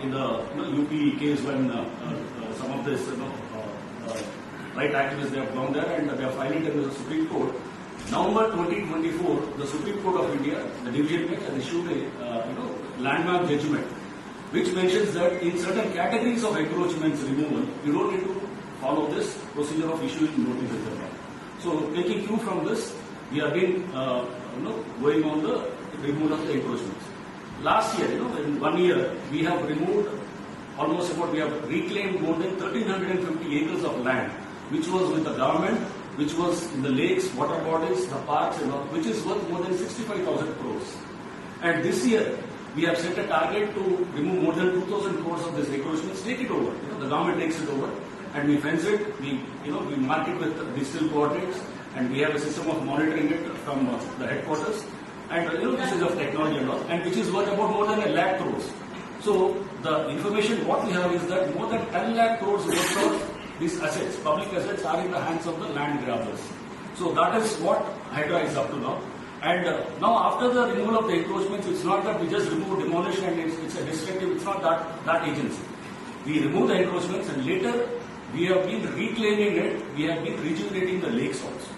in the UP case when some of this right activists, they have gone there and they have filed it in the Supreme Court. November 2024, the Supreme Court of India, the division bench, has issued a landmark judgment, which mentions that in certain categories of encroachments removal, you don't need to follow this procedure of issuing notice, etc. So, taking cue from this, we have been going on the removal of the encroachments. Last year, in 1 year, we have removed we have reclaimed more than 1,350 acres of land, which was with the government, which was in the lakes, water bodies, the parks, and all, which is worth more than 65,000 crores. And this year, we have set a target to remove more than 2,000 crores of this encroachments, take it over. The government takes it over, and we fence it. We mark it with digital coordinates, and we have a system of monitoring it from the headquarters. And usage of technology and all, and which is worth about more than 1 lakh crores. So the information what we have is that more than 10 lakh crores worth of these assets, public assets, are in the hands of the land grabbers. So that is what HYDRAA is up to now. And now after the removal of the encroachments, it's not that we just remove, demolish, and it's a destructive. It's not that agency. We remove the encroachments, and later we have been reclaiming it. We have been rejuvenating the lakes also.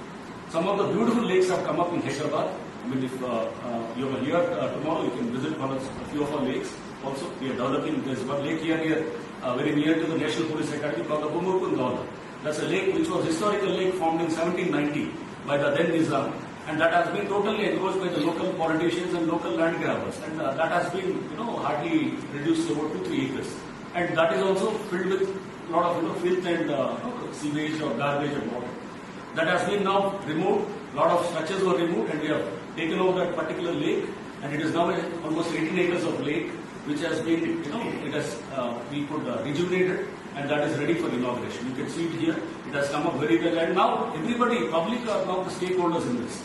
Some of the beautiful lakes have come up in Hyderabad. I mean, if you are here tomorrow, you can visit a few of our lakes. Also, we are developing. There's one lake here very near to the National Police Academy called the Bumurkund. That's a lake which was a historical lake formed in 1790 by the then Nizam, and that has been totally encroached by the local politicians and local land grabbers, and that has been hardly reduced to about 2-3 acres, and that is also filled with a lot of filth and sewage or garbage and water. That has been now removed. A lot of structures were removed, and we have taken over that particular lake, and it is now almost 18 acres of lake, which has been, we could rejuvenate it, and that is ready for inauguration. You can see it here. It has come up very well, and now everybody, public, are now the stakeholders in this.